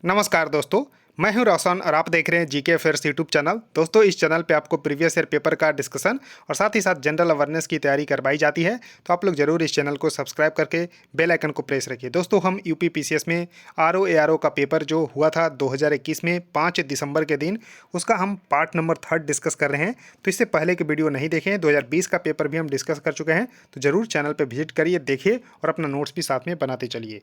नमस्कार दोस्तों, मैं हूं रोशन और आप देख रहे हैं जीके अफेयर्स यूट्यूब चैनल। दोस्तों, इस चैनल पे आपको प्रीवियस ईयर पेपर का डिस्कशन और साथ ही साथ जनरल अवेयरनेस की तैयारी करवाई जाती है। तो आप लोग जरूर इस चैनल को सब्सक्राइब करके बेल आइकन को प्रेस रखिए। दोस्तों, हम यूपी पीसीएस में आरओ एआरओ का पेपर जो हुआ था 2021 में 5 दिसंबर के दिन, उसका हम पार्ट नंबर 3 डिस्कस कर रहे हैं। तो इससे पहले के वीडियो नहीं देखे हैं, 2020 का पेपर भी हम डिस्कस कर चुके हैं। तो जरूर चैनल पर विजिट करिए, देखिए और अपना नोट्स भी साथ में बनाते चलिए।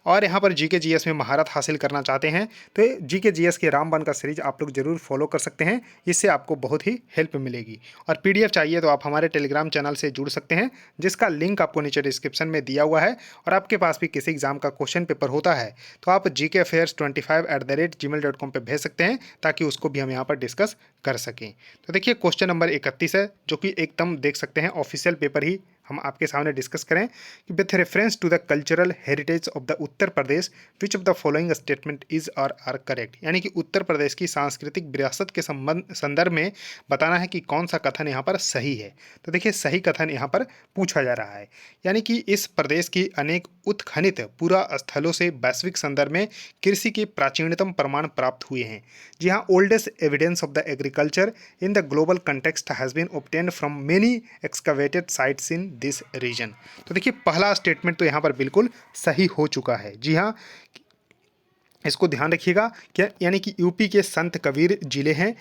और यहाँ पर जीके जीएस में महारत हासिल करना चाहते हैं तो जीके जीएस के रामबाण का सीरीज आप लोग जरूर फॉलो कर सकते हैं। इससे आपको बहुत ही हेल्प मिलेगी। और पीडीएफ चाहिए तो आप हमारे टेलीग्राम चैनल से जुड़ सकते हैं, जिसका लिंक आपको नीचे डिस्क्रिप्शन में दिया हुआ है। और आपके पास भी किसी एग्जाम का क्वेश्चन पेपर होता है तो आप gkafairs25@gmail.com पर भेज सकते हैं, ताकि उसको भी हम यहाँ पर डिस्कस कर सकें। तो देखिए, क्वेश्चन नंबर 31 है, जो कि एकदम देख सकते हैं ऑफिशियल पेपर ही हम आपके सामने डिस्कस करें कि with reference to the cultural heritage of the Uttar Pradesh which of the following statement is और आर करेक्ट। यानी कि उत्तर प्रदेश की सांस्कृतिक विरासत के संदर्भ में बताना है कि कौन सा कथन यहाँ पर सही है। तो देखिए, सही कथन यहाँ पर पूछा जा रहा है, यानी कि इस प्रदेश की अनेक उत्खनित पूरा स्थलों से वैश्विक संदर्भ में कृषि के प्राचीनतम प्रमाण प्राप्त हुए हैं। जी हाँ, oldest evidence of the agriculture in the global context has been obtained from many excavated sites in this region. तो देखिए, पहला स्टेटमेंट तो यहाँ पर बिल्कुल सही हो चुका है। जी हाँ, इसको ध्यान रखिएगा क्या, यानी कि यूपी के संत कबीर जिले हैं,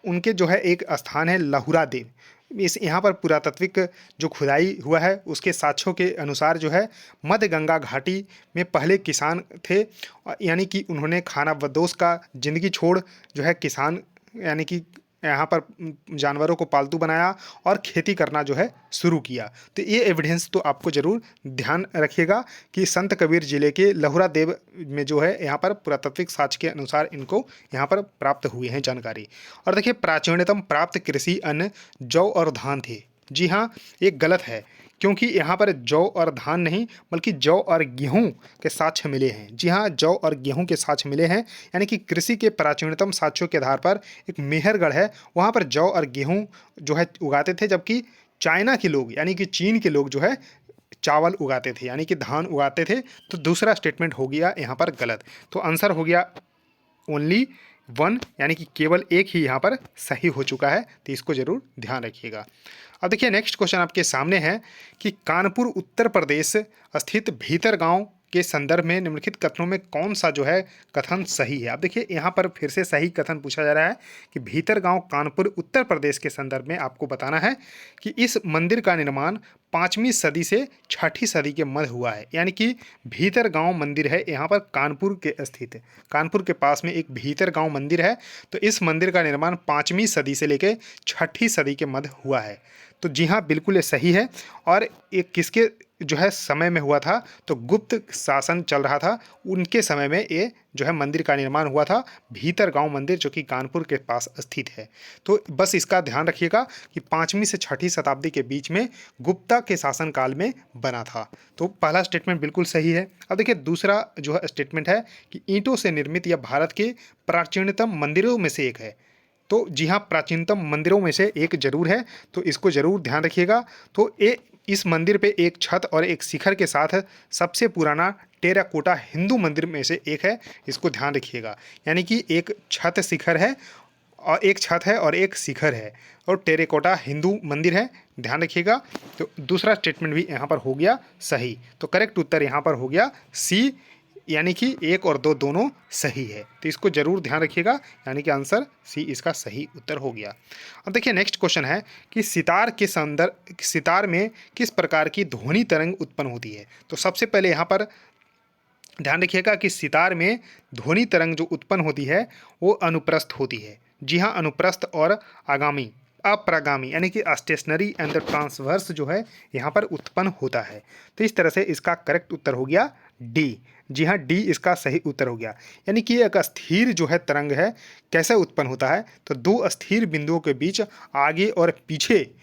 उनके जो है एक स्थान है लहुरा देव। इस यहाँ पर पुरातात्विक जो खुदाई हुआ है उसके साक्ष्यों के अनुसार जो है मध्य गंगा घाटी में पहले किसान थे, यानी कि उन्होंने खाना बदोश का जिंदगी छोड़ जो है किसान, यानी कि यहाँ पर जानवरों को पालतू बनाया और खेती करना जो है शुरू किया। तो ये एविडेंस तो आपको जरूर ध्यान रखिएगा कि संत कबीर जिले के लहुरा देव में जो है यहाँ पर पुरातात्विक साक्ष्य के अनुसार इनको यहाँ पर प्राप्त हुए हैं जानकारी। और देखिए, प्राचीनतम प्राप्त कृषि अन्न जौ और धान थे। जी हाँ, ये गलत है, क्योंकि यहाँ पर जौ और धान नहीं बल्कि जौ और गेहूँ के साक्ष्य मिले हैं। जी हाँ, जौ और गेहूँ के साक्ष्य मिले हैं, यानी कि कृषि के प्राचीनतम साक्ष्यों के आधार पर एक मेहरगढ़ है, वहाँ पर जौ और गेहूँ जो है उगाते थे, जबकि चाइना के लोग यानी कि चीन के लोग जो है चावल उगाते थे, यानी कि धान उगाते थे। तो दूसरा स्टेटमेंट हो गया यहाँ पर गलत। तो आंसर हो गया ओनली 1, यानी कि केवल एक ही यहाँ पर सही हो चुका है। तो इसको जरूर ध्यान रखिएगा। अब देखिए, नेक्स्ट क्वेश्चन आपके सामने है कि कानपुर उत्तर प्रदेश स्थित भीतर गांव के संदर्भ में निम्नलिखित कथनों में कौन सा जो है कथन सही है। अब देखिए, यहाँ पर फिर से सही कथन पूछा जा रहा है कि भीतर गांव कानपुर उत्तर प्रदेश के संदर्भ में आपको बताना है कि इस मंदिर का निर्माण 5वीं सदी से 6ठी सदी के मध्य हुआ है। यानी कि भीतर गांव मंदिर है यहाँ पर कानपुर के स्थित, कानपुर के पास में एक भीतर गांव मंदिर है। तो इस मंदिर का निर्माण 5वीं सदी से लेकर 6ठी सदी के मध्य हुआ है। तो जी हाँ, बिल्कुल ये सही है। और ये किसके जो है समय में हुआ था, तो गुप्त शासन चल रहा था, उनके समय में ये जो है मंदिर का निर्माण हुआ था, भीतर गांव मंदिर, जो कि कानपुर के पास स्थित है। तो बस इसका ध्यान रखिएगा कि 5वीं से 6ठी शताब्दी के बीच में गुप्ता के शासनकाल में बना था। तो पहला स्टेटमेंट बिल्कुल सही है। अब देखिए, दूसरा जो है स्टेटमेंट है कि ईंटों से निर्मित यह भारत के प्राचीनतम मंदिरों में से एक है। तो जी हाँ, प्राचीनतम मंदिरों में से एक जरूर है, तो इसको जरूर ध्यान रखिएगा। तो ये इस मंदिर पे एक छत और एक शिखर के साथ सबसे पुराना टेराकोटा हिंदू मंदिर में से एक है, इसको ध्यान रखिएगा। यानी कि एक छत शिखर है और एक छत है और एक शिखर है और टेराकोटा हिंदू मंदिर है, ध्यान रखिएगा। तो दूसरा स्टेटमेंट भी यहाँ पर हो गया सही। तो करेक्ट उत्तर यहाँ पर हो गया सी, यानी कि 1 और 2 दोनों सही है। तो इसको जरूर ध्यान रखिएगा, यानी कि आंसर सी इसका सही उत्तर हो गया। अब देखिए, नेक्स्ट क्वेश्चन है कि सितार में किस प्रकार की ध्वनि तरंग उत्पन्न होती है। तो सबसे पहले यहाँ पर ध्यान रखिएगा कि सितार में ध्वनि तरंग जो उत्पन्न होती है वो अनुप्रस्थ होती है। जी हाँ, अनुप्रस्थ और आगामी अप्रगामी, यानी कि स्टेशनरी एंड ट्रांसवर्स जो है यहाँ पर उत्पन्न होता है। तो इस तरह से इसका करेक्ट उत्तर हो गया डी। जी हाँ, डी इसका सही उत्तर हो गया। यानी कि एक स्थिर जो है तरंग है, कैसे उत्पन्न होता है, तो 2 स्थिर बिंदुओं के बीच आगे और पीछे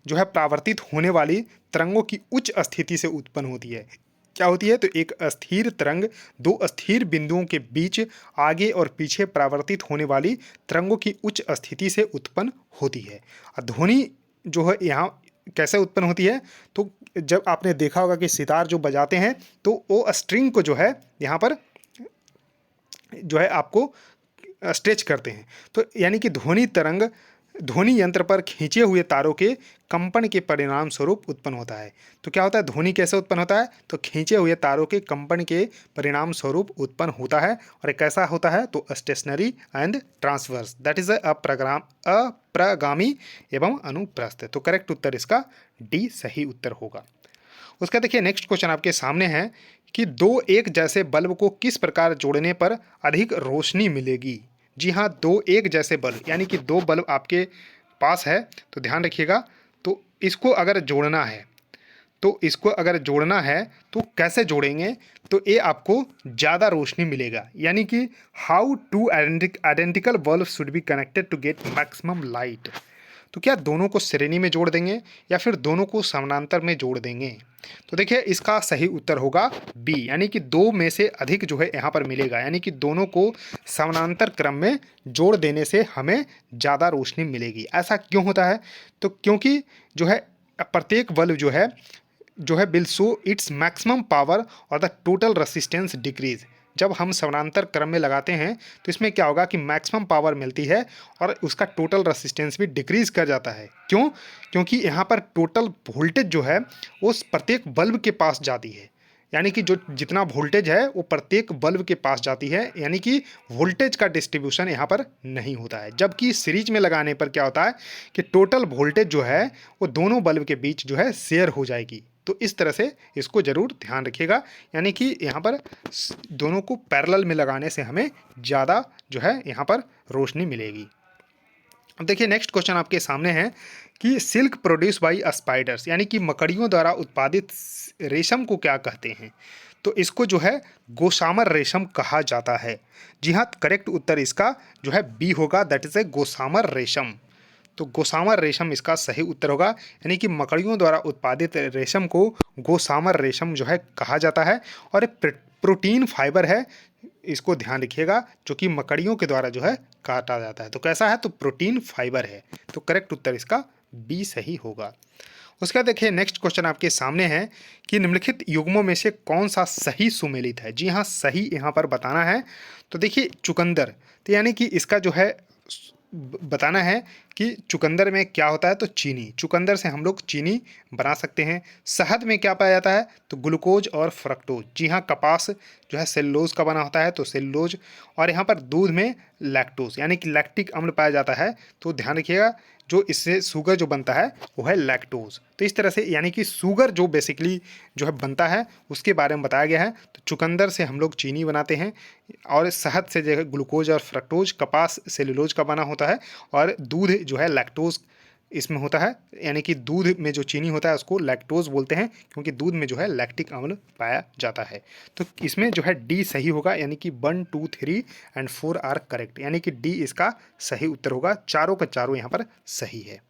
जो है परावर्तित होने वाली तरंगों की उच्च स्थिति से उत्पन्न होती है। क्या होती है, तो एक स्थिर तरंग 2 स्थिर बिंदुओं के बीच आगे और पीछे परावर्तित होने वाली तरंगों की उच्च स्थिति से उत्पन्न होती है। और ध्वनि जो है यहाँ कैसे उत्पन्न होती है, तो जब आपने देखा होगा कि सितार जो बजाते हैं तो वो स्ट्रिंग को जो है यहाँ पर जो है आपको स्ट्रेच करते हैं। तो यानी कि ध्वनि तरंग ध्वनि यंत्र पर खींचे हुए तारों के कंपन के परिणाम स्वरूप उत्पन्न होता है। तो क्या होता है, ध्वनि कैसे उत्पन्न होता है, तो खींचे हुए तारों के कंपन के परिणाम स्वरूप उत्पन्न होता है। और ये कैसा होता है, तो stationary and transverse, that is अप्रगामी एवं अनुप्रस्थ। तो करेक्ट उत्तर इसका डी सही उत्तर होगा। उसका देखिए नेक्स्ट क्वेश्चन आपके सामने है कि दो एक जैसे बल्ब को किस प्रकार जोड़ने पर अधिक रोशनी मिलेगी। जी हाँ, दो एक जैसे बल्ब, यानी कि दो बल्ब आपके पास है, तो ध्यान रखिएगा। तो इसको अगर जोड़ना है, तो कैसे जोड़ेंगे, तो ये आपको ज़्यादा रोशनी मिलेगा। यानी कि how two identical bulb should be connected to get maximum light. तो क्या दोनों को श्रेणी में जोड़ देंगे या फिर दोनों को समानांतर में जोड़ देंगे। तो देखिए इसका सही उत्तर होगा बी, यानी कि दो में से अधिक जो है यहाँ पर मिलेगा। यानी कि दोनों को समानांतर क्रम में जोड़ देने से हमें ज़्यादा रोशनी मिलेगी। ऐसा क्यों होता है, तो क्योंकि जो है प्रत्येक बल्ब जो है will show its maximum power और द टोटल रेसिस्टेंस डिक्रीज। जब हम समानांतर क्रम में लगाते हैं तो इसमें क्या होगा कि मैक्सिमम पावर मिलती है और उसका टोटल रेसिस्टेंस भी डिक्रीज कर जाता है। क्यों, क्योंकि यहाँ पर टोटल वोल्टेज जो है वो प्रत्येक बल्ब के पास जाती है। यानी कि जो जितना वोल्टेज है वो प्रत्येक बल्ब के पास जाती है, यानी कि वोल्टेज का डिस्ट्रीब्यूशन यहाँ पर नहीं होता है। जबकि सीरीज में लगाने पर क्या होता है कि टोटल वोल्टेज जो है वो दोनों बल्ब के बीच जो है शेयर हो जाएगी। तो इस तरह से इसको जरूर ध्यान रखिएगा। यानी कि यहाँ पर दोनों को पैरेलल में लगाने से हमें ज़्यादा जो है यहाँ पर रोशनी मिलेगी। अब देखिए नेक्स्ट क्वेश्चन आपके सामने है कि सिल्क प्रोड्यूस बाई स्पाइडर्स, यानी कि मकड़ियों द्वारा उत्पादित रेशम को क्या कहते हैं। तो इसको जो है गोसामर रेशम कहा जाता है। जी हाँ, करेक्ट उत्तर इसका जो है बी होगा, दैट इज ए गोसामर रेशम। तो गोसामर रेशम इसका सही उत्तर होगा। यानी कि मकड़ियों द्वारा उत्पादित रेशम को गोसामर रेशम जो है कहा जाता है। और प्रोटीन फाइबर है, इसको ध्यान रखिएगा, जो कि मकड़ियों के द्वारा जो है काटा जाता है। तो कैसा है, तो प्रोटीन फाइबर है। तो करेक्ट उत्तर इसका बी सही होगा। उसका देखिए नेक्स्ट क्वेश्चन आपके सामने है कि निम्नलिखित युग्मों में से कौन सा सही सुमेलित है। जी हाँ, सही यहाँ पर बताना है। तो देखिए चुकंदर, तो यानी कि इसका जो है बताना है कि चुकंदर में क्या होता है, तो चीनी, चुकंदर से हम लोग चीनी बना सकते हैं। शहद में क्या पाया जाता है, तो ग्लूकोज और फ्रक्टोज। जी हाँ, कपास जो है सेलुलोज का बना होता है, तो सेलुलोज। और यहाँ पर दूध में लैक्टोज यानी कि लैक्टिक अम्ल पाया जाता है। तो ध्यान रखिएगा, जो इससे शुगर जो बनता है वो है लैक्टोज। तो इस तरह से यानी कि शुगर जो बेसिकली जो है बनता है उसके बारे में बताया गया है। तो चुकंदर से हम लोग चीनी बनाते हैं, और शहद से जो है ग्लूकोज और फ्रक्टोज, कपास सेलुलोज का बना होता है, और दूध जो है लैक्टोज इसमें होता है। यानी कि दूध में जो चीनी होता है उसको लैक्टोज बोलते हैं, क्योंकि दूध में जो है लैक्टिक अम्ल पाया जाता है। तो इसमें जो है डी सही होगा, यानी कि 1, 2, 3 एंड 4 आर करेक्ट। यानी कि डी इसका सही उत्तर होगा, चारों का चारों यहाँ पर सही है।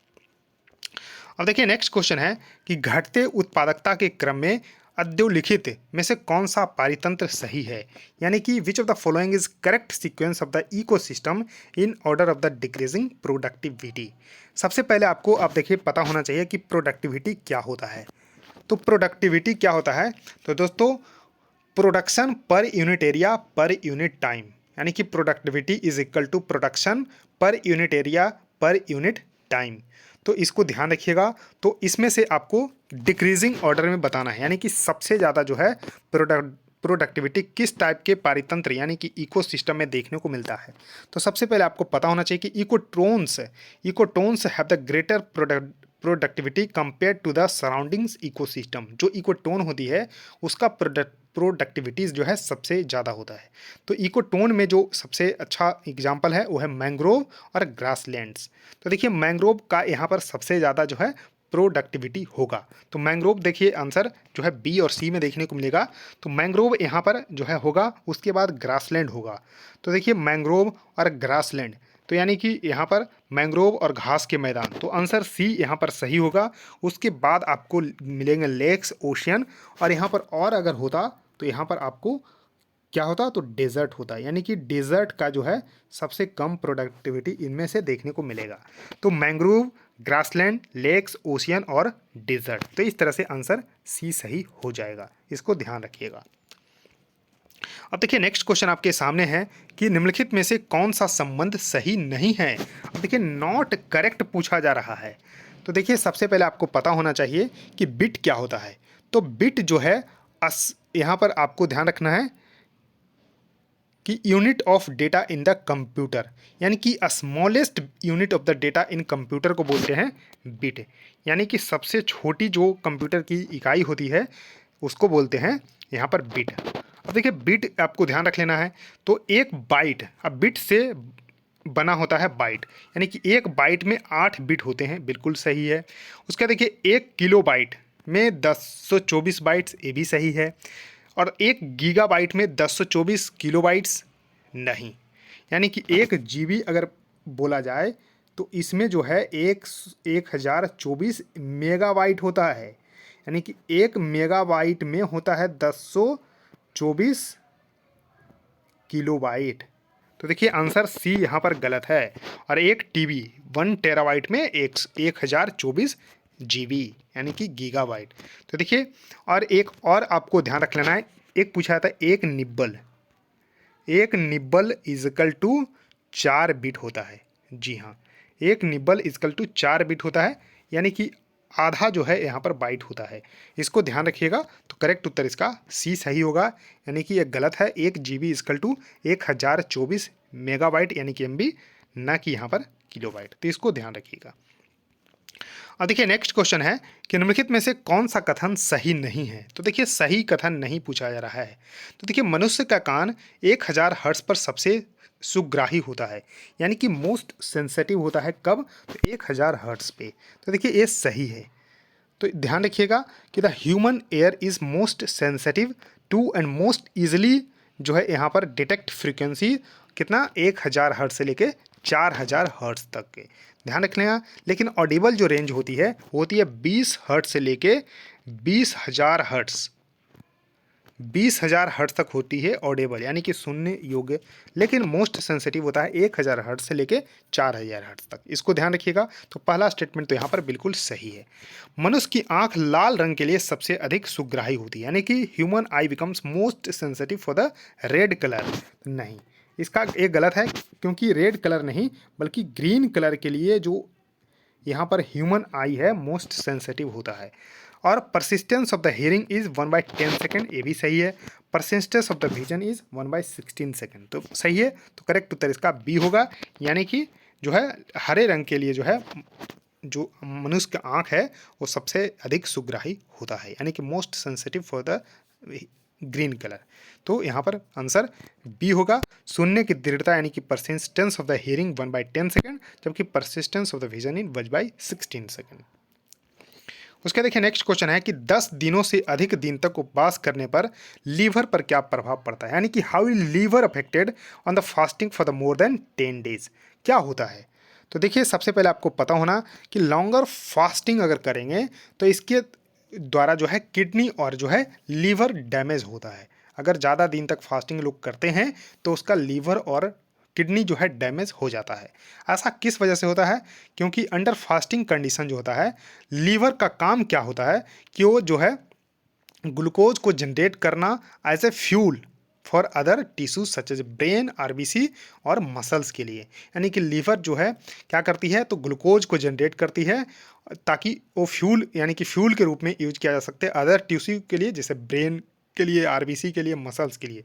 अब देखिए नेक्स्ट क्वेश्चन है कि घटते उत्पादकता के क्रम में अधोलिखित में से कौन सा पारितंत्र सही है। यानी कि विच of the following is correct sequence of the ecosystem in order of the decreasing productivity. सबसे पहले आपको अब देखिए पता होना चाहिए कि प्रोडक्टिविटी क्या होता है। तो प्रोडक्टिविटी क्या होता है, तो दोस्तों production per unit area per unit time, यानी कि productivity is equal to production per unit area per unit time. तो इसको ध्यान रखिएगा। तो इसमें से आपको डिक्रीजिंग ऑर्डर में बताना है, यानी कि सबसे ज़्यादा जो है प्रोडक्टिविटी किस टाइप के पारितंत्र यानी कि इकोसिस्टम में देखने को मिलता है। तो सबसे पहले आपको पता होना चाहिए कि ecotones have the greater productivity compare to the surroundings ecosystem. जो इकोटोन होती है उसका प्रोडक्टिविटीज़ जो है सबसे ज़्यादा होता है। तो इकोटोन में जो सबसे अच्छा एग्जाम्पल है वो है मैंग्रोव और ग्रासलैंड्स। तो देखिए मैंग्रोव का यहाँ पर सबसे ज़्यादा जो है प्रोडक्टिविटी होगा। तो मैंग्रोव देखिए आंसर जो है बी और सी में देखने को मिलेगा। तो मैंग्रोव यहाँ पर जो है होगा, उसके बाद ग्रासलैंड होगा। तो देखिए मैंग्रोव और ग्रासलैंड, तो यानी कि यहाँ पर मैंग्रोव और घास के मैदान, तो आंसर सी यहाँ पर सही होगा। उसके बाद आपको मिलेंगे लेक्स, ओशियन, और यहाँ पर और अगर होता तो यहाँ पर आपको क्या होता, तो डेजर्ट होता है। यानी कि डेजर्ट का जो है सबसे कम प्रोडक्टिविटी इनमें से देखने को मिलेगा। तो मैंग्रोव, ग्रासलैंड, लेक्स, ओशियन और डेजर्ट, तो इस तरह से आंसर सी सही हो जाएगा। इसको ध्यान रखिएगा। अब देखिए नेक्स्ट क्वेश्चन आपके सामने है कि निम्नलिखित में से कौन सा संबंध सही नहीं है। अब देखिए नॉट करेक्ट पूछा जा रहा है। तो देखिए सबसे पहले आपको पता होना चाहिए कि बिट क्या होता है। तो बिट जो है यहाँ पर आपको ध्यान रखना है कि unit of data in the computer, यानी कि smallest unit of the data in computer को बोलते हैं बिट, यानी कि सबसे छोटी जो कंप्यूटर की इकाई होती है उसको बोलते हैं यहाँ पर बिट। अब देखिए बिट आपको ध्यान रख लेना है। तो एक बाइट, अब बिट से बना होता है बाइट, यानी कि एक बाइट में 8 बिट होते हैं, बिल्कुल सही है। उसका देखिए 1 किलो बाइट में 1024 बाइट्स, ये भी सही है। और 1 गीगाबाइट में 1024 किलोबाइट्स नहीं, यानी कि 1 जीबी अगर बोला जाए तो इसमें जो है 1024 मेगाबाइट होता है, यानी कि 1 मेगाबाइट में होता है 1024 किलोबाइट। तो देखिए आंसर सी यहाँ पर गलत है। और एक टीबी 1 टेराबाइट में 1024 जीबी, यानी कि गीगाबाइट। तो देखिए और एक और आपको ध्यान रख लेना है, एक पूछा था एक निब्बल इजकल टू 4 बिट होता है। जी हाँ, एक निब्बल इजकल टू 4 बिट होता है, यानी कि आधा जो है यहाँ पर बाइट होता है। इसको ध्यान रखिएगा। तो करेक्ट उत्तर इसका सी सही होगा, यानी कि ये गलत है। 1 जीबी इजकल टू 1024 मेगाबाइट, यानी कि एमबी, ना कि यहाँ पर किलोबाइट। तो इसको ध्यान रखिएगा। अब देखिए नेक्स्ट क्वेश्चन है कि निम्नलिखित में से कौन सा कथन सही नहीं है। तो देखिए सही कथन नहीं पूछा जा रहा है। तो देखिए मनुष्य का कान 1000 हर्ट्ज पर सबसे सुग्राही होता है, यानी कि मोस्ट सेंसिटिव होता है कब, तो 1000 हर्ट्ज पे। तो देखिए ये सही है। तो ध्यान रखिएगा कि the human ear is most sensitive to and most easily जो है यहाँ पर डिटेक्ट फ्रीक्वेंसी कितना 1000 हर्ट्ज से लेके 4000 हर्ट्ज तक के, ध्यान रख लेना। लेकिन ऑडिबल जो रेंज होती है 20 हर्ट्ज से लेके 20000 हर्ट्ज, 20000 हर्ट्ज तक होती है ऑडिबल, यानी कि सुनने योग्य। लेकिन मोस्ट सेंसिटिव होता है 1000 हर्ट्ज से लेके 4000 हर्ट्ज तक। इसको ध्यान रखिएगा। तो पहला स्टेटमेंट तो यहाँ पर बिल्कुल सही है। मनुष्य की आंख लाल रंग के लिए सबसे अधिक सुग्राही होती है, यानी कि human I becomes most sensitive for the red colour. नहीं, इसका एक गलत है, क्योंकि रेड कलर नहीं बल्कि ग्रीन कलर के लिए जो यहाँ पर ह्यूमन आई है मोस्ट सेंसिटिव होता है। और persistence of the hearing is 1/10 second, ये भी सही है। Persistence of the vision is 1/16 second, तो सही है। तो करेक्ट उत्तर इसका बी होगा, यानी कि जो है हरे रंग के लिए जो है जो मनुष्य का आँख है वो सबसे अधिक सुग्राही होता है, यानी कि most sensitive for the green colour. तो यहाँ पर आंसर बी होगा। सुनने की दृढ़ता यानी कि persistence of the hearing 1/10 second, जबकि persistence of the vision in 1/16 second. उसका देखिए नेक्स्ट क्वेश्चन है कि 10 दिनों से अधिक दिन तक उपवास करने पर लीवर पर क्या प्रभाव पड़ता है, यानी कि how is liver affected on the fasting for the more than 10 days, क्या होता है। तो देखिए सबसे पहले आपको पता होना कि लॉन्गर फास्टिंग अगर करेंगे तो इसके द्वारा जो है किडनी और जो है लीवर डैमेज होता है। अगर ज़्यादा दिन तक फास्टिंग लोग करते हैं तो उसका लीवर और किडनी जो है डैमेज हो जाता है। ऐसा किस वजह से होता है, क्योंकि अंडर फास्टिंग कंडीशन जो होता है लीवर का काम क्या होता है कि वो जो है ग्लूकोज को जनरेट करना as a fuel for other tissues such as brain, RBC और मसल्स के लिए। यानी कि लीवर जो है क्या करती है, तो ग्लूकोज को जनरेट करती है ताकि वो फ्यूल यानी कि फ्यूल के रूप में यूज किया जा सकते हैं अदर टिश्यू के लिए, जैसे ब्रेन के लिए, आरबीसी के लिए, मसल्स के लिए।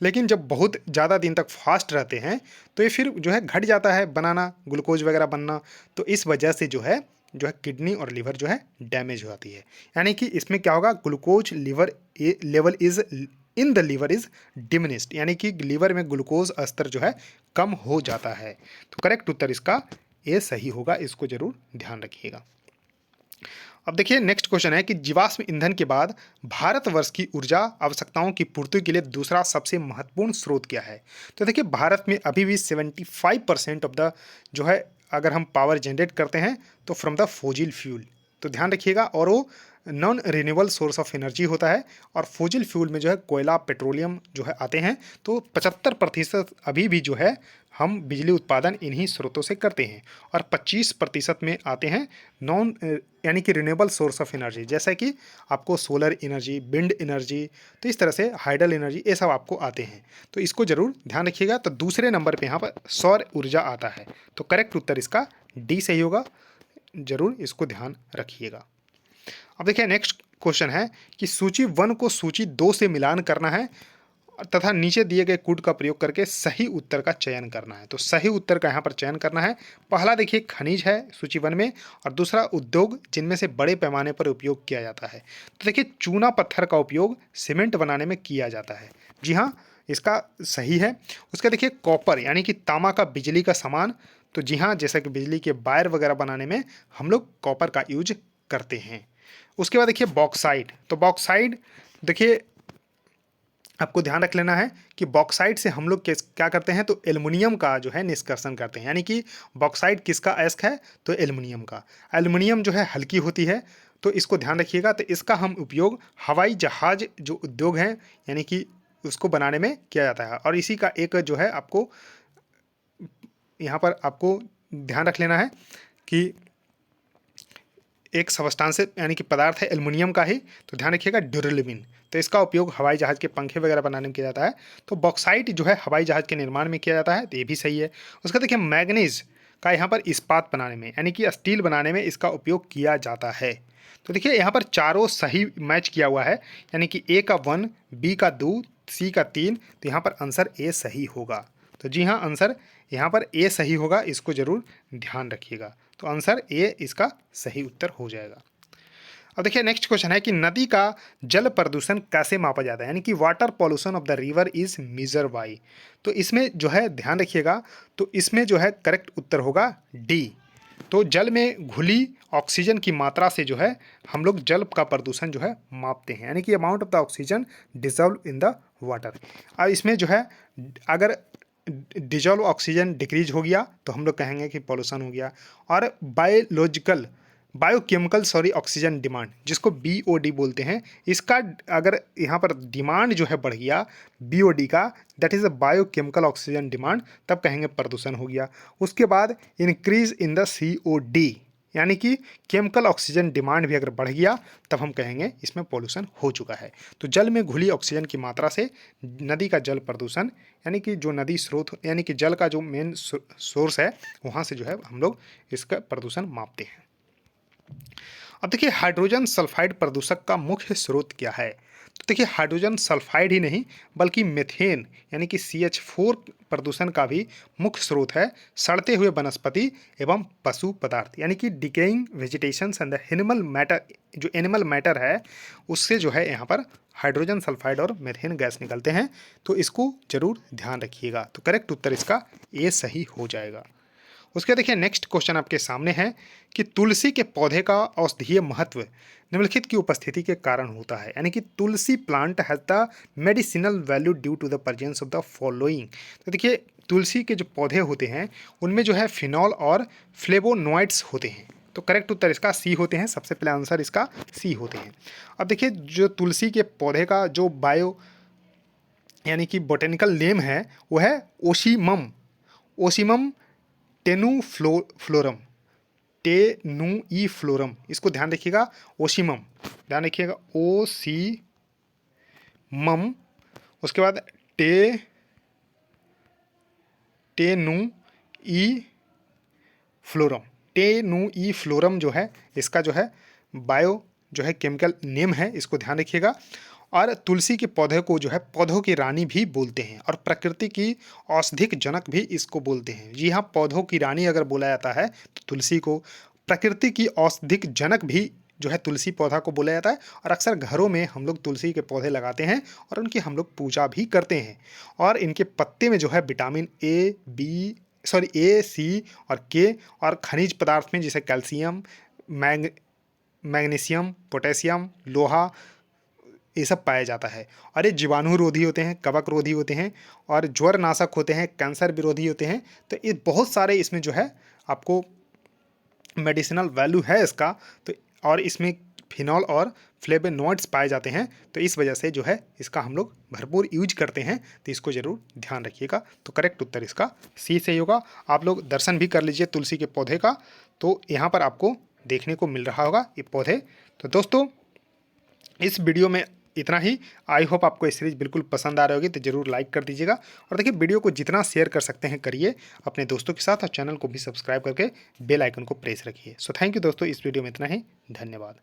लेकिन जब बहुत ज़्यादा दिन तक फास्ट रहते हैं तो ये फिर जो है घट जाता है बनाना, ग्लूकोज वगैरह बनना। तो इस वजह से जो है किडनी और लीवर जो है डैमेज हो जाती है। यानी कि इसमें क्या होगा, glucose liver level is in the liver is diminished, यानी कि लीवर में ग्लूकोज स्तर जो है कम हो जाता है। तो करेक्ट उत्तर इसका ए सही होगा, इसको जरूर ध्यान रखिएगा। अब देखिए नेक्स्ट क्वेश्चन है कि जीवाश्म ईंधन के बाद भारतवर्ष की ऊर्जा आवश्यकताओं की पूर्ति के लिए दूसरा सबसे महत्वपूर्ण स्रोत क्या है। तो देखिए भारत में अभी भी 75% ऑफ द जो है अगर हम पावर जनरेट करते हैं तो फ्रॉम द फोजिल फ्यूल। तो ध्यान रखिएगा, और वो non renewable source of energy होता है। और फोजिल फ्यूल में जो है कोयला, पेट्रोलियम जो है आते हैं। तो 75% अभी भी जो है हम बिजली उत्पादन इन्हीं स्रोतों से करते हैं। और 25% में आते हैं नॉन यानी कि रिन्यूएबल सोर्स ऑफ एनर्जी, जैसा कि आपको सोलर एनर्जी, विंड एनर्जी, तो इस तरह से हाइडल एनर्जी, ये सब आपको आते हैं। तो इसको जरूर ध्यान रखिएगा। तो दूसरे नंबर पे यहाँ पर सौर ऊर्जा आता है। तो करेक्ट उत्तर इसका डी सही होगा, जरूर इसको ध्यान रखिएगा। अब देखिए नेक्स्ट क्वेश्चन है कि सूची 1 को सूची 2 से मिलान करना है तथा नीचे दिए गए कूट का प्रयोग करके सही उत्तर का चयन करना है। तो सही उत्तर का यहाँ पर चयन करना है। पहला देखिए खनिज है सूची 1 में, और दूसरा उद्योग जिनमें से बड़े पैमाने पर उपयोग किया जाता है। तो देखिए चूना पत्थर का उपयोग सीमेंट बनाने में किया जाता है। जी हाँ, इसका सही है। उसका देखिए कॉपर यानी कि तांबा का बिजली का सामान, तो जी हाँ, जैसा कि बिजली के वायर वगैरह बनाने में हम लोग कॉपर का यूज करते हैं। उसके बाद देखिए बॉक्साइट। तो बॉक्साइट देखिए आपको ध्यान रख लेना है कि बॉक्साइट से हम लोग क्या करते हैं, तो एल्युमिनियम का जो है निष्कर्षण करते हैं। यानी कि बॉक्साइट किसका अयस्क है, तो एल्युमिनियम का। एल्युमिनियम जो है हल्की होती है, तो इसको ध्यान रखिएगा। तो इसका हम उपयोग हवाई जहाज जो उद्योग हैं यानी कि उसको बनाने में किया जाता है। और इसी का एक जो है आपको यहाँ पर आपको ध्यान रख लेना है कि एक सबस्टांस यानी कि पदार्थ है एल्युमिनियम का ही, तो ध्यान रखिएगा ड्यूरेलिन। तो इसका उपयोग हवाई जहाज के पंखे वगैरह बनाने में किया जाता है। तो बॉक्साइट जो है हवाई जहाज के निर्माण में किया जाता है, तो ये भी सही है। उसका देखिए मैग्नीज का यहाँ पर इस्पात बनाने में यानी कि स्टील बनाने में इसका उपयोग किया जाता है। तो देखिए यहाँ पर चारों सही मैच किया हुआ है, यानी कि ए का 1, बी का 2, सी का 3, तो यहाँ पर आंसर ए सही होगा। तो जी हाँ, आंसर यहाँ पर ए सही होगा, इसको जरूर ध्यान रखिएगा। तो आंसर ए इसका सही उत्तर हो जाएगा। अब देखिए नेक्स्ट क्वेश्चन है कि नदी का जल प्रदूषण कैसे मापा जाता है, यानी कि water pollution of the river is major by. तो इसमें जो है ध्यान रखिएगा, तो इसमें जो है करेक्ट उत्तर होगा डी। तो जल में घुली ऑक्सीजन की मात्रा से जो है हम लोग जल का प्रदूषण जो है मापते हैं, यानी कि amount of the oxygen dissolve in the water. अब इसमें जो है अगर डिजॉल्व ऑक्सीजन डिक्रीज हो गया तो हम लोग कहेंगे कि पॉल्यूशन हो गया। और बायोकेमिकल ऑक्सीजन डिमांड, जिसको BOD बोलते हैं, इसका अगर यहाँ पर डिमांड जो है बढ़ गया BOD का, that is a biochemical oxygen demand, तब कहेंगे प्रदूषण हो गया। उसके बाद इंक्रीज इन द COD, यानी कि केमिकल ऑक्सीजन डिमांड भी अगर बढ़ गया तब हम कहेंगे इसमें पॉल्यूशन हो चुका है। तो जल में घुली ऑक्सीजन की मात्रा से नदी का जल प्रदूषण, यानी कि जो नदी स्रोत यानी कि जल का जो मेन सोर्स है वहाँ से जो है हम लोग इसका प्रदूषण मापते हैं। अब देखिए हाइड्रोजन सल्फाइड प्रदूषक का मुख्य स्रोत क्या है। तो देखिए हाइड्रोजन सल्फाइड ही नहीं बल्कि मीथेन यानी कि CH4 प्रदूषण का भी मुख्य स्रोत है। सड़ते हुए वनस्पति एवं पशु पदार्थ यानी कि decaying vegetations and the animal matter, जो एनिमल मैटर है उससे जो है यहाँ पर हाइड्रोजन सल्फाइड और मीथेन गैस निकलते हैं। तो इसको जरूर ध्यान रखिएगा। तो करेक्ट उत्तर इसका ए सही हो जाएगा। उसके देखिए नेक्स्ट क्वेश्चन आपके सामने है कि तुलसी के पौधे का औषधीय महत्व निम्नलिखित की उपस्थिति के कारण होता है, यानी कि tulsi plant has the medicinal value due to the presence of the following. तो देखिए तुलसी के जो पौधे होते हैं उनमें जो है फिनॉल और फ्लेवोनॉइड्स होते हैं। तो करेक्ट उत्तर इसका सी होते हैं। सबसे पहले आंसर इसका सी होते हैं। अब देखिए जो तुलसी के पौधे का जो यानी कि बोटेनिकल नेम है वो है ओसीमम टेनुफ्लोरम, टेनुईफ्लोरम, इसको ध्यान रखिएगा। ओसीमम ध्यान रखिएगा, ओसीमम। उसके बाद टेनुईफ्लोरम जो है इसका जो है जो है केमिकल नेम है, इसको ध्यान रखिएगा। और तुलसी के पौधे को जो है पौधों की रानी भी बोलते हैं और प्रकृति की औषधिक जनक भी इसको बोलते हैं। जी हाँ, पौधों की रानी अगर बोला जाता है तो तुलसी को, प्रकृति की औषधिक जनक भी जो है तुलसी पौधा को बोला जाता है। और अक्सर घरों में हम लोग तुलसी के पौधे लगाते हैं और उनकी हम लोग पूजा भी करते हैं। और इनके पत्ते में जो है विटामिन A, C और K और खनिज पदार्थ में जैसे कैल्शियम, मैग्नीशियम, पोटेशियम, लोहा, ये सब पाया जाता है। और ये जीवाणु रोधी होते हैं, कवक रोधी होते हैं और ज्वर नाशक होते हैं, कैंसर विरोधी होते हैं। तो ये बहुत सारे इसमें जो है आपको मेडिसिनल वैल्यू है इसका। तो और इसमें फिनॉल और फ्लेवोनॉइड्स पाए जाते हैं, तो इस वजह से जो है इसका हम लोग भरपूर यूज करते हैं, तो इसको ज़रूर ध्यान रखिएगा। तो करेक्ट उत्तर इसका सी सही होगा। आप लोग दर्शन भी कर लीजिए तुलसी के पौधे का, तो यहाँ पर आपको देखने को मिल रहा होगा ये पौधे। तो दोस्तों इस वीडियो में इतना ही। आई होप आपको ये सीरीज बिल्कुल पसंद आ रही होगी, तो जरूर लाइक कर दीजिएगा और देखिए वीडियो को जितना शेयर कर सकते हैं करिए अपने दोस्तों के साथ, और चैनल को भी सब्सक्राइब करके बेल आइकन को प्रेस रखिए। सो थैंक यू दोस्तों, इस वीडियो में इतना ही। धन्यवाद।